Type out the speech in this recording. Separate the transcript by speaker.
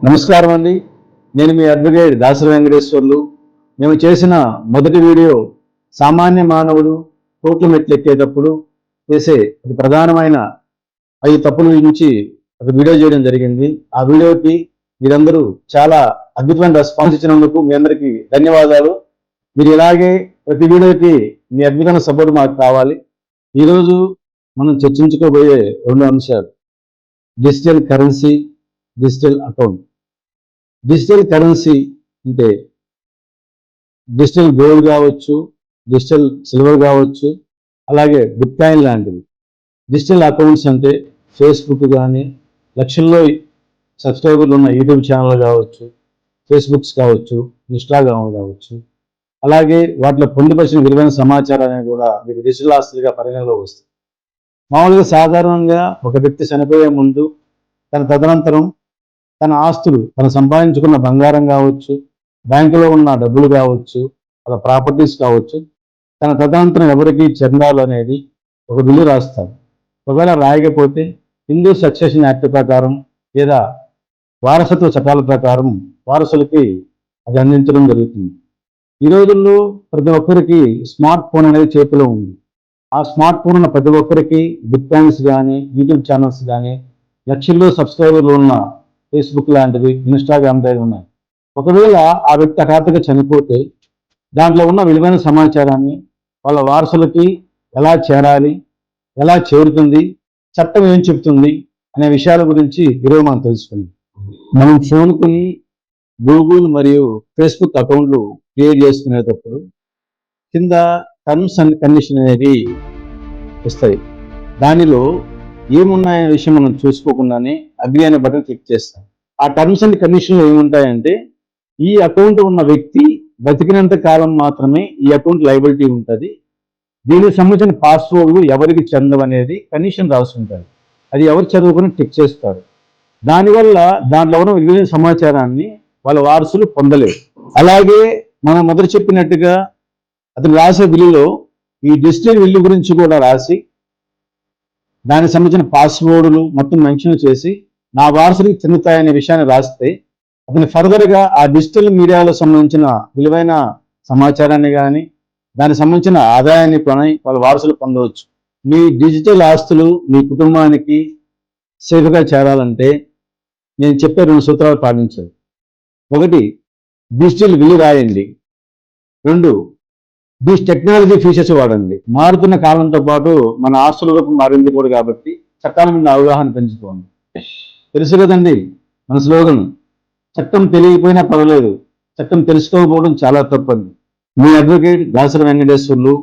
Speaker 1: నమస్కారం అండి. నేను మీ అడ్వకేట్ దాసరి వెంకటేశ్వర్లు. మేము చేసిన మొదటి వీడియో సామాన్య మానవుడు కోర్టు మెట్లు ఎక్కేటప్పుడు చేసే ఒక ప్రధానమైన 5 తప్పుల గురించి ఒక వీడియో చేయడం జరిగింది. ఆ వీడియోకి మీరందరూ చాలా అద్భుతమైన రెస్పాన్స్ ఇచ్చినందుకు మీ అందరికీ ధన్యవాదాలు. మీరు ఇలాగే ప్రతి వీడియోకి మీ అద్భుతమైన సపోర్ట్ మాకు కావాలి. ఈరోజు మనం చర్చించుకోబోయే 2 అంశాలు: digital currency, digital account. Digital currency అంటే డిజిటల్ గోల్డ్ కావచ్చు, డిజిటల్ సిల్వర్ కావచ్చు, అలాగే బిట్కాయిన్ లాంటివి. డిజిటల్ అకౌంట్స్ అంటే ఫేస్బుక్ కానీ, లక్షల్లో సబ్స్క్రైబర్లు ఉన్న యూట్యూబ్ ఛానల్ కావచ్చు, ఫేస్బుక్స్ కావచ్చు, ఇన్స్టాగ్రామ్ కావచ్చు. అలాగే వాటిలో పొందుపరిచిన విలువైన సమాచారాన్ని కూడా మీకు డిజిటల్ ఆస్తులుగా పరిగణలో వస్తుంది. మామూలుగా సాధారణంగా ఒక వ్యక్తి చనిపోయే ముందు తదనంతరం తన ఆస్తులు, తను సంపాదించుకున్న బంగారం కావచ్చు, బ్యాంకులో ఉన్న డబ్బులు కావచ్చు, వాళ్ళ ప్రాపర్టీస్ కావచ్చు, తన తదనంతరం ఎవరికి చెందాలు అనేది ఒక బిల్లు రాస్తారు. ఒకవేళ రాయకపోతే హిందూ సక్సెషన్ యాక్ట్ ప్రకారం లేదా వారసత్వ చట్టాల ప్రకారం వారసులకి అది అందించడం జరుగుతుంది. ఈ రోజుల్లో ప్రతి ఒక్కరికి స్మార్ట్ ఫోన్ అనేది చేతిలో ఉంది. ఆ స్మార్ట్ ఫోన్ ఉన్న ప్రతి ఒక్కరికి బిట్కాయిన్స్ కానీ, యూట్యూబ్ ఛానల్స్ కానీ, లక్షల్లో సబ్స్క్రైబర్లు ఉన్న ఫేస్బుక్ లాంటివి, ఇన్స్టాగ్రామ్ లాంటివి ఉన్నాయి. ఒకవేళ ఆ వ్యక్తి హఠాత్తుగా చనిపోతే దాంట్లో ఉన్న విలువైన సమాచారాన్ని వాళ్ళ వారసులకి ఎలా చేరాలి, ఎలా చేరుతుంది, చట్టం ఏం చెప్తుంది అనే విషయాల గురించి ఈరోజు మనం తెలుసుకుందాం. మనం ఫోన్కుని గూగుల్ మరియు ఫేస్బుక్ అకౌంట్లు క్రియేట్ చేసుకునేటప్పుడు కింద టర్మ్స్ అండ్ కండిషన్ అనేది వస్తాయి. దానిలో ఏమున్నాయనే విషయం మనం చూసుకోకుండానే అగ్రి అనే బటన్ క్లిక్ చేస్తాం. ఆ టర్మ్స్ అండ్ కండిషన్లు ఏముంటాయంటే, ఈ అకౌంట్ ఉన్న వ్యక్తి బతికినంత కాలం మాత్రమే ఈ అకౌంట్ లయబిలిటీ ఉంటుంది, దీనికి సంబంధించిన పాస్వర్డ్లు ఎవరికి చెందవనేది కండిషన్ రాసి ఉంటుంది. అది ఎవరు చదువుకుని టిక్ చేస్తారు. దానివల్ల దాంట్లో ఉన్న విలువైన సమాచారాన్ని వాళ్ళ వారసులు పొందలేరు. అలాగే మనం మొదట చెప్పినట్టుగా అతను రాసే బిల్లులో ఈ డిజిటల్ బిల్లు గురించి కూడా రాసి దానికి సంబంధించిన పాస్వర్డ్లు మొత్తం మెన్షన్ చేసి నా వారసులకు చెందుతాయనే విషయాన్ని రాస్తే అతను ఫర్దర్గా ఆ డిజిటల్ మీడియాలో సంబంధించిన విలువైన సమాచారాన్ని కానీ, దానికి సంబంధించిన ఆదాయాన్ని కొని వాళ్ళ వారసులు పొందవచ్చు. మీ డిజిటల్ ఆస్తులు మీ కుటుంబానికి సేఫ్గా చేరాలంటే నేను చెప్పే 2 సూత్రాలు పాటించాలి. 1, డిజిటల్ బిల్లు రాయండి. 2, టెక్నాలజీ ఫీచర్స్ వాడండి. మారుతున్న కాలంతో పాటు మన ఆస్తుల రూపం మారింది కూడా కాబట్టి చట్టాల మీద అవగాహన పెంచుకోండి. తెలుసు కదండి మన స్లోగన్, చట్టం తెలియకపోయినా పర్వాలేదు, చట్టం తెలుసుకోకపోవడం చాలా తప్పండి. మీ అడ్వకేట్ దాసరి వెంకటేశ్వర్లు,